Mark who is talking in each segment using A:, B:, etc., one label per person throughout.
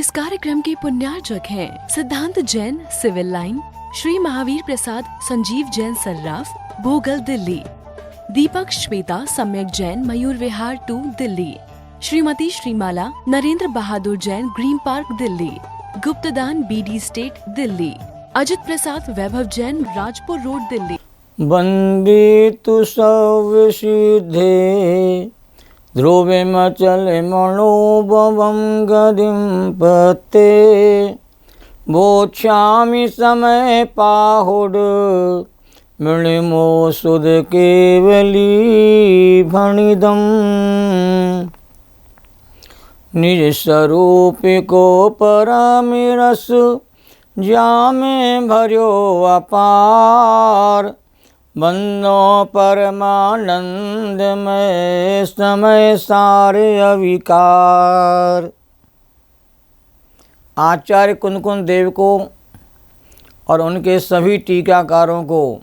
A: इस कार्यक्रम के पुण्यार्चक हैं Siddhant Jain, civil line, Shri Mahavir Prasad Sanjeev Jain Sarraf, Bhogal Delhi, Deepak Shweta Samyak Jain, Mayur Vihar 2 Delhi, Shrimati Shrimala Narendra Bahadur Jain, green park Delhi, गुप्तदान BD estate Delhi, Ajit Prasad Vaibhav Jain, Rajpur road Delhi.
B: वंदितु सर्वसिद्धे ध्रुवे मचल मनोभवं गतिं पते बोच्छामि समय पाहुड मृणिमो सुध केवली भणिदम् निज स्वरूप को परमिरस जामे भर्यो अपार बंदो परमानंद में समय सारे अविकार। आचार्य कुंदकुंद देव को और उनके सभी टीकाकारों को,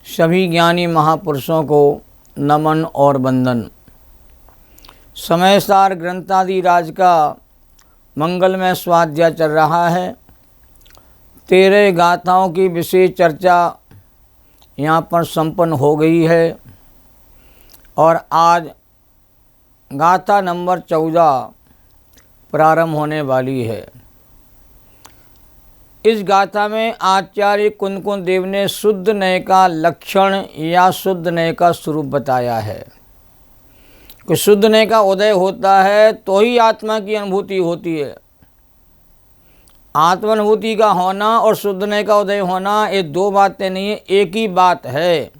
B: सभी ज्ञानी महापुरुषों को नमन और वंदन। समय सार ग्रंथादि राज का मंगलमय स्वाध्याय चल रहा है। 13 गाथाओं की विशेष चर्चा यहाँ पर संपन्न हो गई है और आज गाथा नंबर 14 प्रारंभ होने वाली है। इस गाथा में आचार्य कुंदकुंद देव ने शुद्ध नय का लक्षण या शुद्ध नय का स्वरूप बताया है कि शुद्ध नय का उदय होता है तो ही आत्मा की अनुभूति होती है। आत्मानुभूति का होना और शुद्ध नय का उदय होना ये दो बातें नहीं है, एक ही बात है।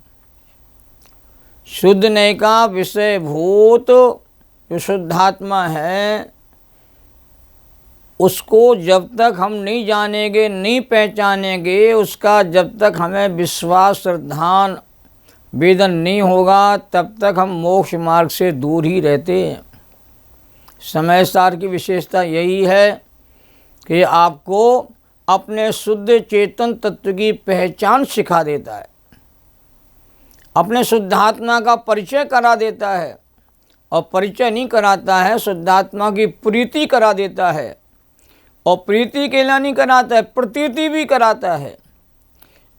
B: शुद्ध नय का विषयभूत जो शुद्धात्मा है उसको जब तक हम नहीं जानेंगे, नहीं पहचानेंगे, उसका जब तक हमें विश्वास श्रद्धान वेदन नहीं होगा तब तक हम मोक्ष मार्ग से दूर ही रहते हैं। समय सार की विशेषता यही है कि आपको अपने शुद्ध चेतन तत्व की पहचान सिखा देता है, अपने शुद्धात्मा का परिचय करा देता है और परिचय नहीं कराता है, शुद्धात्मा की प्रीति करा देता है और प्रीति अकेला नहीं कराता है, प्रतीति भी कराता है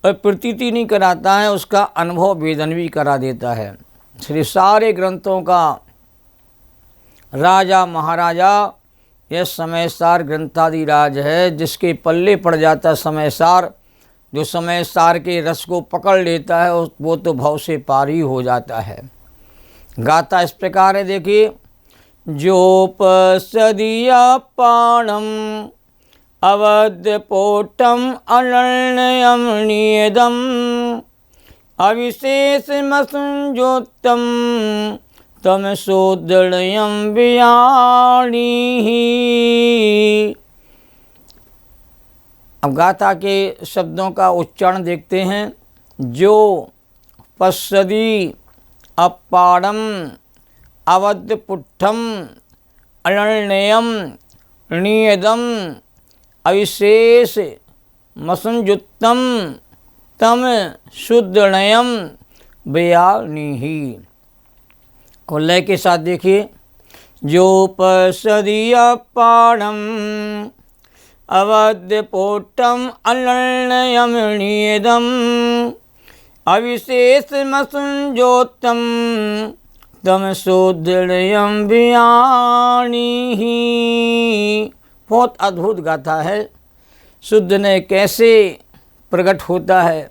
B: और प्रतीति नहीं कराता है, उसका अनुभव वेदन भी करा देता है। श्री सारे ग्रंथों का राजा महाराजा यह समय सार ग्रंथादि राज है, जिसके पल्ले पड़ जाता समय सार, जो समय सार के रस को पकड़ लेता है वो तो भव से पार ही हो जाता है। गाथा इस प्रकार है, देखिए। जोपसदीया पाणम अवधपोटम अनन्यम नियदम अविशेषमसंयोक्तम तम सोदृयम वियाणी। अब गाथा के शब्दों का उच्चारण देखते हैं। जो पश्यदि अपाड़म अवधपुट्ठम अनन्यम नियदम अविशेष मसंयुक्तम तम शुद्धनयम बयानी। और लय के साथ देखिए। जो पश्यदीय पाणम अवधपोटम अनन्यम नियदम अविशेषमसंयोक्तम तम सुदृढ़यम बयानी। बहुत अद्भुत गाथा है। शुद्ध नय कैसे प्रकट होता है,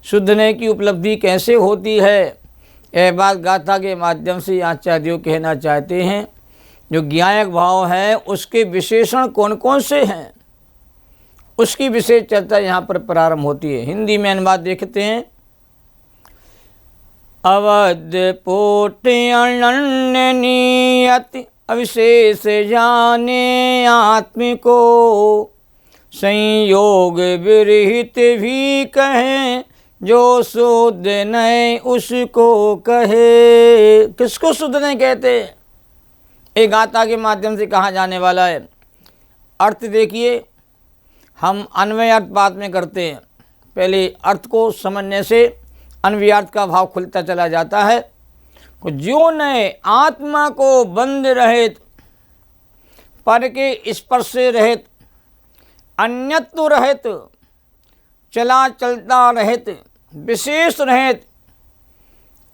B: शुद्ध नय की उपलब्धि कैसे होती है, यह बात गाथा के माध्यम से आचार्य कहना चाहते हैं। जो ज्ञायक भाव है उसके विशेषण कौन कौन से हैं, उसकी विशेष चर्चा यहाँ पर प्रारंभ होती है। हिंदी में अनुवाद देखते हैं। अवधपोट अनन्य नियति अविशेष जाने आत्मिको संयोग विरहित भी कहें जो शुद्ध नय उसको कहे। किसको शुद्ध नय कहते? एक गाथा के माध्यम से कहा जाने वाला है। अर्थ देखिए, हम अन्वय अर्थ बाद में करते हैं, पहले अर्थ को समझने से अन्वयार्थ का भाव खुलता चला जाता है। जो नय आत्मा को बंद रहे पर के स्पर्श से रहित, अन्यत्व रहित, चला चलता रहित, विशेष रहित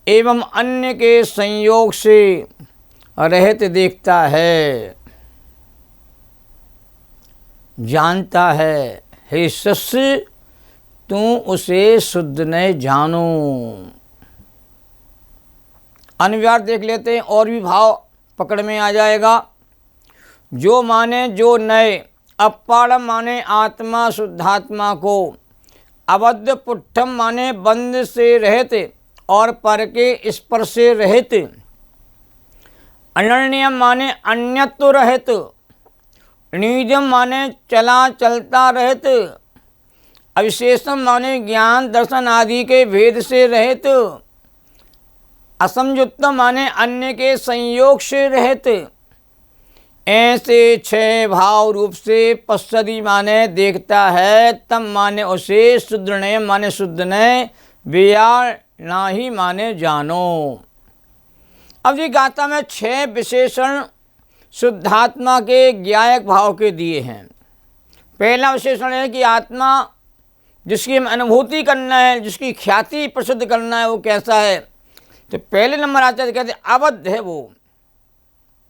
B: एवं अन्य के संयोग से रहित देखता है, जानता है। हे शिष्य, तू उसे शुद्ध न जानो। अन्यवार देख लेते हैं, और भी भाव पकड़ में आ जाएगा। जो माने जो नए, अपार माने आत्मा शुद्धात्मा को, अबद्ध पुट्ठम माने बंध से रहित और पर के स्पर्श से रहित, अनन्य माने अन्यत्व रहित, निजम माने चला चलता रहित, अविशेषम माने ज्ञान दर्शन आदि के भेद से रहित, असंयुक्त माने अन्य के संयोग से रहित, ऐसे छह भाव रूप से पश्चदी माने देखता है, तम माने उसे, शुद्ध ने माने शुद्ध ने, वियार नाही माने जानो। अब ये गाथा में छह विशेषण शुद्धात्मा के ज्ञायक भाव के दिए हैं। पहला विशेषण है कि आत्मा जिसकी हम अनुभूति करना है, जिसकी ख्याति प्रसिद्ध करना है, वो कैसा है। तो पहले नंबर आचार्य कहते हैं अबद्ध है, वो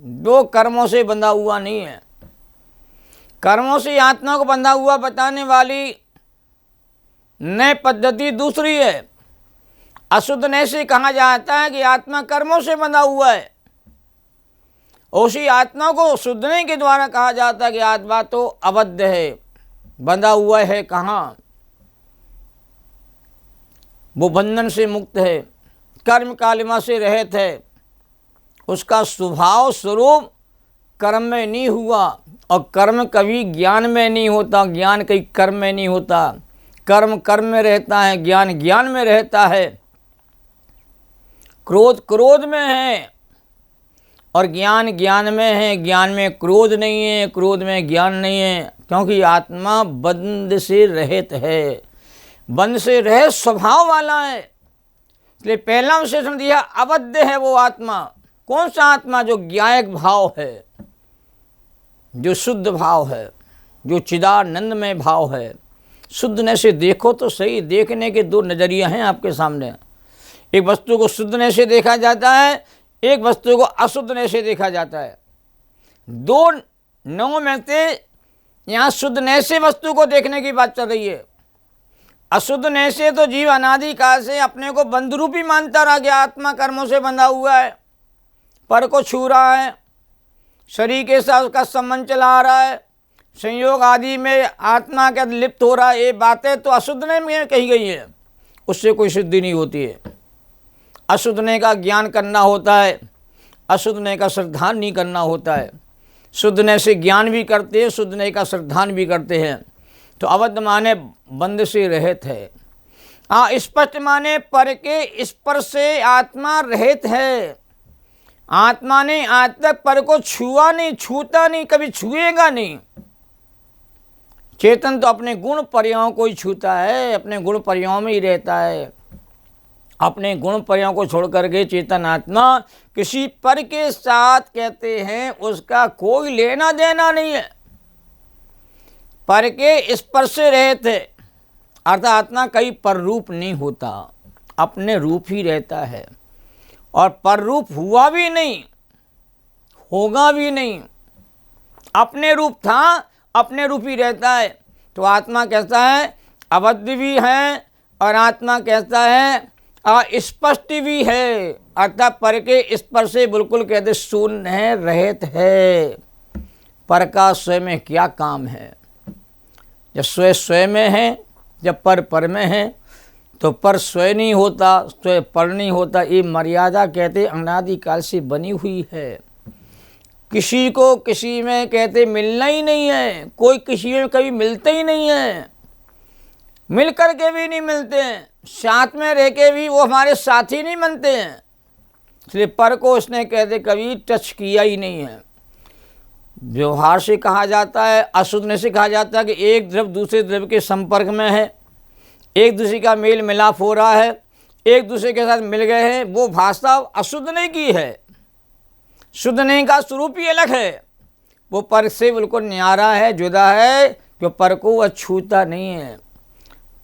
B: दो कर्मों से बंधा हुआ नहीं है। कर्मों से आत्मा को बंधा हुआ बताने वाली नई पद्धति दूसरी है। अशुद्ध नय से कहा जाता है कि आत्मा कर्मों से बंधा हुआ है, उसी आत्मा को शुद्धने के द्वारा कहा जाता है कि आत्मा तो अबद्ध है, बंधा हुआ है। कहाँ? वो बंधन से मुक्त है, कर्म कालिमा से रहित है, उसका स्वभाव स्वरूप कर्म में नहीं हुआ, और कर्म कभी ज्ञान में नहीं होता, ज्ञान कभी कर्म में नहीं होता। कर्म कर्म में रहता है, ज्ञान ज्ञान में रहता है। क्रोध क्रोध में है और ज्ञान ज्ञान में है, ज्ञान में क्रोध नहीं है, क्रोध में ज्ञान नहीं है, क्योंकि आत्मा बंध से रहित है, बंध से रहित स्वभाव वाला है। इसलिए पहला विशेषण दिया अबद्ध है वो आत्मा। कौन सा आत्मा? जो ज्ञायक भाव है, जो शुद्ध भाव है, जो चिदानंदमय भाव है। शुद्धने से देखो तो सही, देखने के दो नजरिया हैं आपके सामने। एक वस्तु को शुद्धने से देखा जाता है, एक वस्तु को अशुद्धने से देखा जाता है। दो नौ में से यहाँ शुद्धने से वस्तु को देखने की बात चल रही है। अशुद्धने से तो जीव अनादि काल से अपने को बंधरूपी मानता रहा गया, आत्मा कर्मों से बंधा हुआ है, पर को छू रहा है, शरीर के साथ उसका संबंध चला रहा है, संयोग आदि में आत्मा के लिप्त हो रहा है। ये बातें तो अशुद्धने में कही गई है, उससे कोई सिद्धि नहीं होती है। अशुद्धने का ज्ञान करना होता है, अशुद्धने का श्रद्धान नहीं करना होता है। शुद्धने से ज्ञान भी करते हैं, शुद्धने का श्रद्धान भी करते हैं। तो अबद्ध माने बंध से रहित है। स्पष्ट माने पर के स्पर्श से आत्मा रहित है। आत्मा ने आज तक पर को छुआ नहीं, छूता नहीं, कभी छुएगा नहीं। चेतन तो अपने गुण पर्यायों को ही छूता है, अपने गुण पर्यायों में ही रहता है। अपने गुण पर्यायों को छोड़ करके चेतन आत्मा किसी पर के साथ कहते हैं उसका कोई लेना देना नहीं है। पर के स्पर्श से रहते है, अर्थात आत्मा कहीं पर रूप नहीं होता, अपने रूप ही रहता है, और पर रूप हुआ भी नहीं, होगा भी नहीं। अपने रूप था, अपने रूप ही रहता है। तो आत्मा कहता है अबद्ध भी है, और आत्मा कहता है अस्पष्ट भी है, अर्थात पर के स्पर्श से बिल्कुल कहते शून्य है, रहित है। पर का स्वयं में क्या काम है? जब स्वयं स्वयं में है, जब पर पर में है, तो पर स्वयं नहीं होता, स्वयं पर नहीं होता। ये मर्यादा कहते अनादिकाल से बनी हुई है। किसी को किसी में कहते मिलना ही नहीं है, कोई किसी में कभी मिलते ही नहीं है, मिल कर के भी नहीं मिलते हैं, साथ में रह के भी वो हमारे साथी नहीं बनते हैं। इसलिए पर को उसने कहते कभी टच किया ही नहीं है। व्यवहार से कहा जाता है, अशुद्धने से कहा जाता है कि एक द्रव्य दूसरे द्रव्य के संपर्क में है, एक दूसरे का मेल मिलाप हो रहा है, एक दूसरे के साथ मिल गए हैं, वो भाषा अशुद्धने की है। शुद्धने का स्वरूप ही अलग है, वो पर से बिल्कुल न्यारा है, जुदा है, जो पर को वह छूता नहीं है।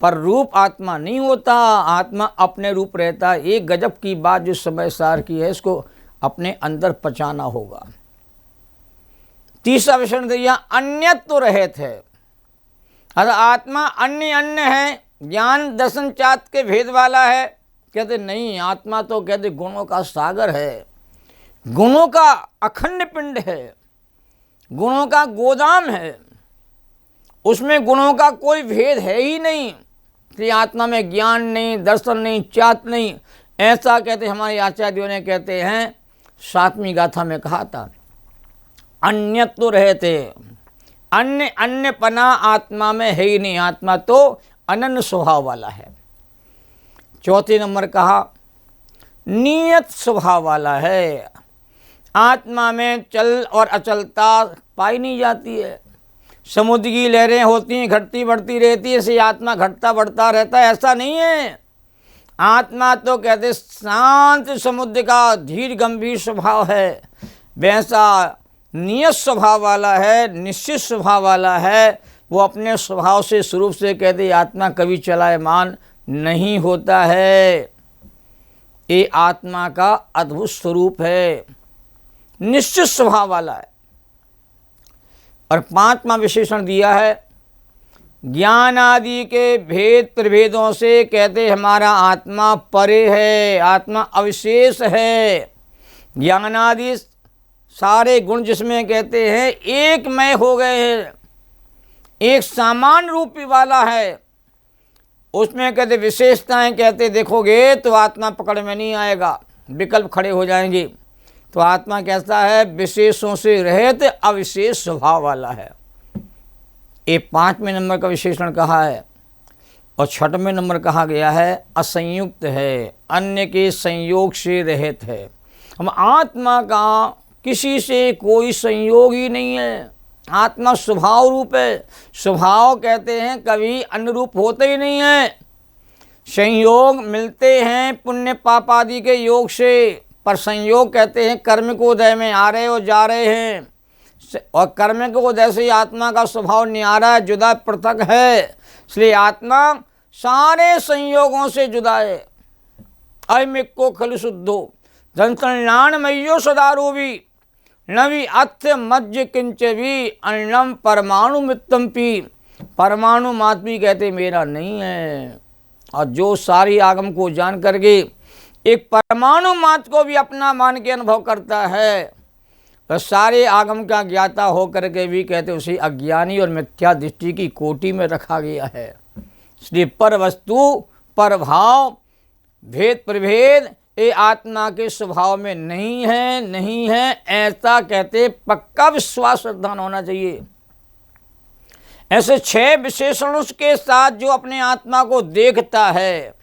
B: पर रूप आत्मा नहीं होता, आत्मा अपने रूप रहता है। एक गजब की बात जो समय सार की है, इसको अपने अंदर पचाना होगा। तीसरा विषय दिया अन्यत्व रहित है। अगर आत्मा अन्य अन्य है, ज्ञान दर्शन चात के भेद वाला है, कहते नहीं, आत्मा तो कहते गुणों का सागर है, गुणों का अखंड पिंड है, गुणों का गोदाम है, उसमें गुणों का कोई भेद है ही नहीं। इसलिए आत्मा में ज्ञान नहीं, दर्शन नहीं, चात नहीं, ऐसा कहते हमारे आचार्यों ने कहते हैं, 7वीं गाथा में कहा था, अन्यत्व रहते, अन्य अन्य पना आत्मा में है ही नहीं, आत्मा तो अनन्य स्वभाव वाला है। चौथे नंबर कहा नियत स्वभाव वाला है। आत्मा में चल और अचलता पाई नहीं जाती है। समुद्र की लहरें होती हैं, घटती बढ़ती रहती है, इसे आत्मा घटता बढ़ता रहता है, ऐसा नहीं है। आत्मा तो कहते शांत समुद्र का धीर गंभीर स्वभाव है, वैसा नियत स्वभाव वाला है, निश्चित स्वभाव वाला है। वो अपने स्वभाव से स्वरूप से कहते आत्मा कभी चलायमान नहीं होता है। ये आत्मा का अद्भुत स्वरूप है, निश्चित स्वभाव वाला है। और 5वां विशेषण दिया है, ज्ञान आदि के भेद प्रभेदों से कहते हमारा आत्मा परे है, आत्मा अविशेष है। ज्ञान आदि सारे गुण जिसमें कहते हैं एकमय हो गए हैं, एक सामान रूपी वाला है, उसमें कहते विशेषताएं कहते देखोगे तो आत्मा पकड़ में नहीं आएगा, विकल्प खड़े हो जाएंगे। तो आत्मा कैसा है, विशेषों से रहित अविशेष स्वभाव वाला है। ये 5वें नंबर का विशेषण कहा है। और 6वें नंबर कहा गया है असंयुक्त है, अन्य के संयोग से रहित है। हम आत्मा का किसी से कोई संयोग ही नहीं है, आत्मा स्वभाव रूप है। स्वभाव कहते हैं कभी अनुरूप होते ही नहीं है, संयोग मिलते हैं पुण्य पाप आदि के योग से, पर संयोग कहते हैं कर्म को उदय में आ रहे और जा रहे हैं। और कर्म को उदय से आत्मा का स्वभाव न्यारा है, जुदा पृथक है। इसलिए आत्मा सारे संयोगों से जुदा है। अयमिक्को खलु शुद्धो जनतनाणमयो सदारूपी नवी अत्य मज्ज किंच भी अन्नम परमाणु मित्तम पी। परमाणु मात्र भी कहते मेरा नहीं है। और जो सारी आगम को जान करके एक परमाणु मात्र को भी अपना मान के अनुभव करता है, वह सारे आगम का ज्ञाता हो करके भी कहते उसे अज्ञानी और मिथ्या दृष्टि की कोटि में रखा गया है। इसलिए पर वस्तु पर भाव भेद प्रभेद ये आत्मा के स्वभाव में नहीं है, नहीं है, ऐसा कहते पक्का विश्वास श्रद्धान होना चाहिए। ऐसे 6 विशेषणों के साथ जो अपने आत्मा को देखता है,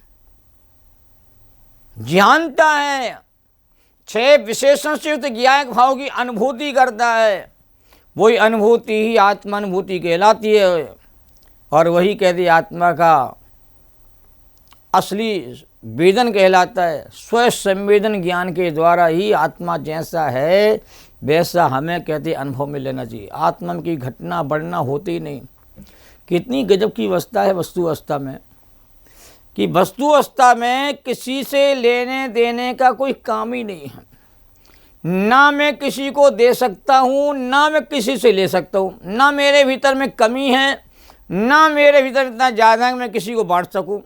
B: जानता है, 6 विशेषण से युक्त ज्ञायक भाव की अनुभूति करता है, वही अनुभूति ही आत्मानुभूति कहलाती है। और वही कहती आत्मा का असली वेदन कहलाता है। स्व संवेदन ज्ञान के द्वारा ही आत्मा जैसा है वैसा हमें कहते अनुभव में लेना चाहिए। आत्मा की घटना बढ़ना होती ही नहीं। कितनी गजब की अवस्था है वस्तु अवस्था में, कि वस्तु अवस्था में किसी से लेने देने का कोई काम ही नहीं है। ना मैं किसी को दे सकता हूँ, ना मैं किसी से ले सकता हूँ, ना मेरे भीतर में कमी है, ना मेरे भीतर इतना ज़्यादा है मैं किसी को बांट सकूँ।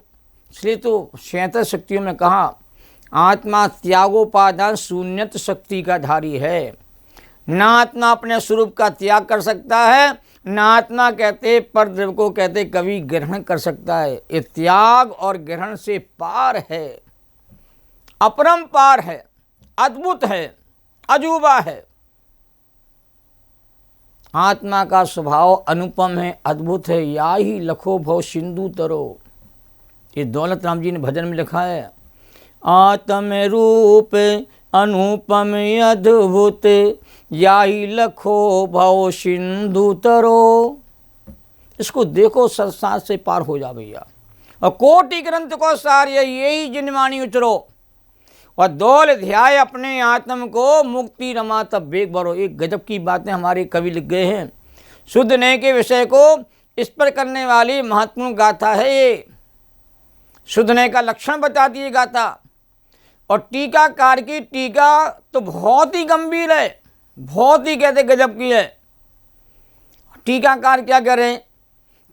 B: इसलिए तो 76 शक्तियों में कहा आत्मा त्यागोपादान शून्यत शक्ति का धारी है। ना आत्मा अपने स्वरूप का त्याग कर सकता है, ना आत्मा कहते पर द्रव्य को कहते कभी ग्रहण कर सकता है। ये त्याग और ग्रहण से पार है, अपरंपार है, अद्भुत है, अजूबा है। आत्मा का स्वभाव अनुपम है, अद्भुत है। या ही लखो भव सिंधु तरो, ये दौलत राम जी ने भजन में लिखा है। आत्म रूप अनुपम अद्भुत या ही लखो भव सिंधु तरो। इसको देखो, संसार से पार हो जा भैया। और कोटि ग्रंथ को सार यही जिनवाणी उचरो। और दौल ध्याय अपने आत्म को मुक्ति रमा तब बेग बरो। एक गजब की बातें हमारे कवि लिख गए हैं। शुद्ध नय के विषय को इस पर करने वाली महत्वपूर्ण गाथा है ये। शुद्ध नय का लक्षण बताती है गाथा। और टीकाकार की टीका तो बहुत ही गंभीर है, बहुत ही कहते गजब की है। टीकाकार क्या करें,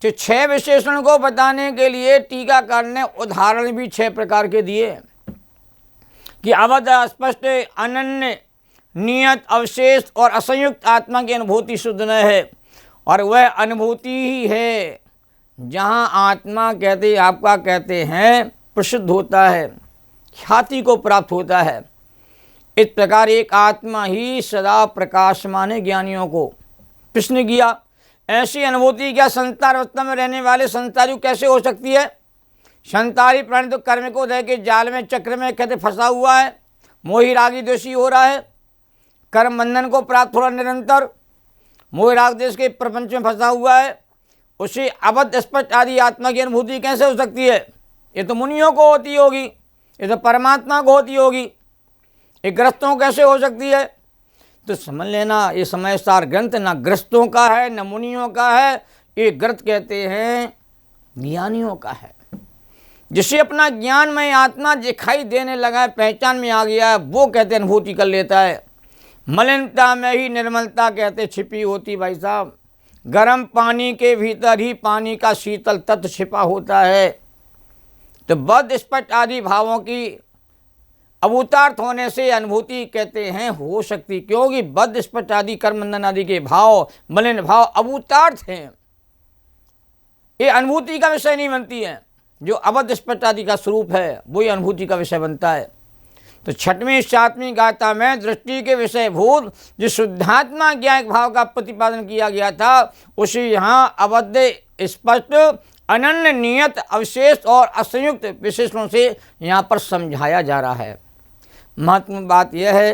B: तो 6 विशेषण को बताने के लिए टीकाकार ने उदाहरण भी 6 प्रकार के दिए कि अवध, स्पष्ट, अनन्य, नियत, अवशेष और असंयुक्त आत्मा की अनुभूति शुद्ध नय है। और वह अनुभूति ही है जहाँ आत्मा कहते आपका कहते हैं प्रसिद्ध होता है, ख्याति को प्राप्त होता है। इस प्रकार एक आत्मा ही सदा प्रकाशमान है। ज्ञानियों को प्रश्न किया, ऐसी अनुभूति क्या संसार अवस्था में रहने वाले संसारी कैसे हो सकती है? संसारी प्राणी तो कर्म को दे के जाल में चक्र में कहते फंसा हुआ है, मोही रागी दोषी हो रहा है, कर्म बंधन को प्राप्त हो रहा निरंतर, मोह राग देश के प्रपंच में फंसा हुआ है। उसे अबद्ध स्पष्ट आदि आत्मा की अनुभूति कैसे हो सकती है? ये तो मुनियों को होती होगी, ये तो परमात्मा को होती होगी, ये ग्रस्तों कैसे हो सकती है? तो समझ लेना ये समय सार ग्रंथ ना ग्रस्तों का है न मुनियों का है, ये ग्रंथ कहते हैं ज्ञानियों का है। जिसे अपना ज्ञानमय आत्मा दिखाई देने लगा है, पहचान में आ गया है, वो कहते अनुभूति कर लेता है। मलिनता में ही निर्मलता कहते छिपी होती। भाई साहब, गर्म पानी के भीतर ही पानी का शीतल तत्व छिपा होता है। तो बद्ध स्पष्ट आदि भावों की अभूतार्थ होने से अनुभूति कहते हैं हो सकती, क्योंकि बद्ध स्पष्ट आदि कर्म बंधन आदि के भाव, मलिन भाव अभूतार्थ हैं, ये अनुभूति का विषय नहीं बनती है। जो अबद्ध स्पष्ट आदि का स्वरूप है वही अनुभूति का विषय बनता है। तो 6वीं 7वीं गाथा में दृष्टि के विषय भूत जो शुद्धात्मा ज्ञायक भाव का प्रतिपादन किया गया था, उसे यहाँ अबद्ध स्पष्ट, अनन्य, नियत, अवशेष और असंयुक्त विशेषणों से यहाँ पर समझाया जा रहा है। महत्वपूर्ण बात यह है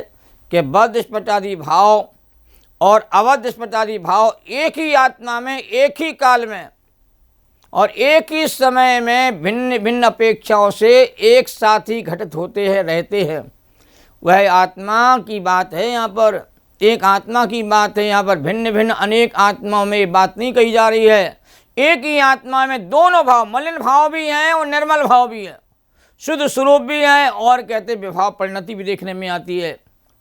B: कि बद्ध स्पष्ट आदि भाव और अबद्ध स्पष्ट आदि भाव एक ही आत्मा में, एक ही काल में और एक ही समय में भिन्न भिन्न अपेक्षाओं से एक साथ ही घटित होते हैं, रहते हैं। वह आत्मा की बात है यहाँ पर, एक आत्मा की बात है यहाँ पर। भिन्न भिन्न अनेक आत्माओं में ये बात नहीं कही जा रही है। एक ही आत्मा में दोनों भाव, मलिन भाव भी हैं और निर्मल भाव भी है, शुद्ध स्वरूप भी है और कहते विभाव परिणति भी देखने में आती है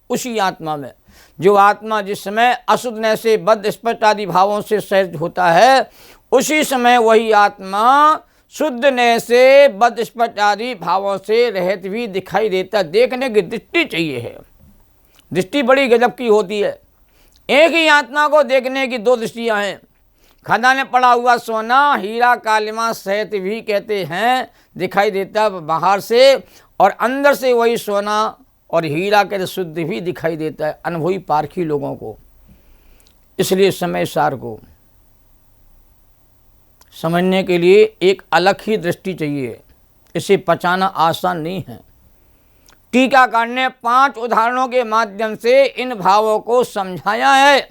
B: उसी आत्मा में। जो आत्मा जिस समय अशुद्ध से बद्ध स्पष्ट आदि भावों से सहित होता है, उसी समय वही आत्मा शुद्ध नय से बद्ध स्पष्ट आदि भावों से रहित भी दिखाई देता। देखने की दृष्टि चाहिए है, दृष्टि बड़ी गजब की होती है। एक ही आत्मा को देखने की 2 दृष्टियां हैं। खदान पड़ा हुआ सोना, हीरा, कालिमा सहित भी कहते हैं दिखाई देता बाहर से, और अंदर से वही सोना और हीरा कहते शुद्ध भी दिखाई देता है अनुभवी पारखी लोगों को। इसलिए समय सार को समझने के लिए एक अलग ही दृष्टि चाहिए, इसे पचाना आसान नहीं है। टीकाकार ने 5 उदाहरणों के माध्यम से इन भावों को समझाया है।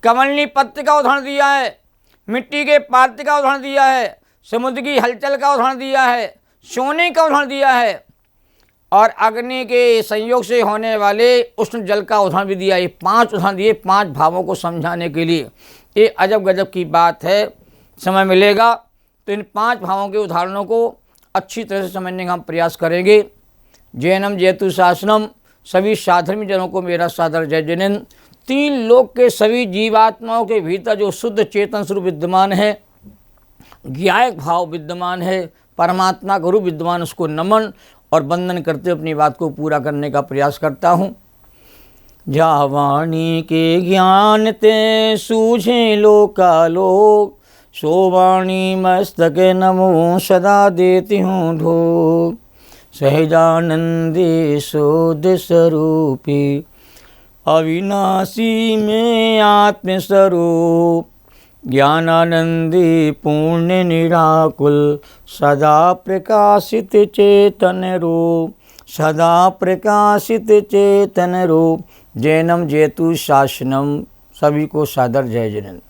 B: कमलनी पत्र का उदाहरण दिया है, मिट्टी के पात्र का उदाहरण दिया है, समुद्र की हलचल का उदाहरण दिया है, सोने का उदाहरण दिया है और अग्नि के संयोग से होने वाले उष्ण जल का उदाहरण भी दिया है। 5 उदाहरण दिए 5 भावों को समझाने के लिए। ये अजब गजब की बात है। समय मिलेगा तो इन 5 भावों के उदाहरणों को अच्छी तरह से समझने का हम प्रयास करेंगे। जैनम जयतु शासनम, सभी साधर्मी जनों को मेरा सादर जय जनिन। 3 लोक के सभी जीवात्माओं के भीतर जो शुद्ध चेतन स्वरूप विद्यमान है, ज्ञायक भाव विद्यमान है, परमात्मा का रूप विद्यमान, उसको नमन और वंदन करते अपनी बात को पूरा करने का प्रयास करता हूँ। जावाणी के ज्ञान ते सूझे लोकालोक, सोवाणी मस्तक नमो सदा देती हूँ ढोक। सहजानंदी शोध स्वरूपी, अविनाशी में आत्मस्वरूप, ज्ञानानंदी पूर्ण निराकुल, सदा प्रकाशित चेतन रूप, सदा प्रकाशित चेतन रूप। जैनम जयतु शासनम, सभी को सादर जय जैन।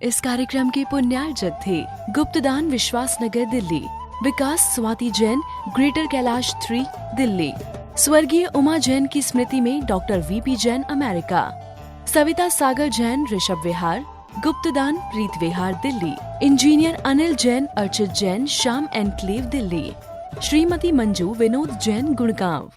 A: इस कार्यक्रम के पुण्यार्जक थे गुप्तदान विश्वास नगर दिल्ली, विकास स्वाति जैन, ग्रेटर कैलाश 3 दिल्ली। स्वर्गीय उमा जैन की स्मृति में doctor VP Jain America, Savita Sagar Jain Rishabh Vihar, गुप्तदान प्रीत विहार दिल्ली, इंजीनियर अनिल जैन अर्चित जैन श्याम एनक्लेव दिल्ली, श्रीमती मंजू विनोद जैन गुड़गांव।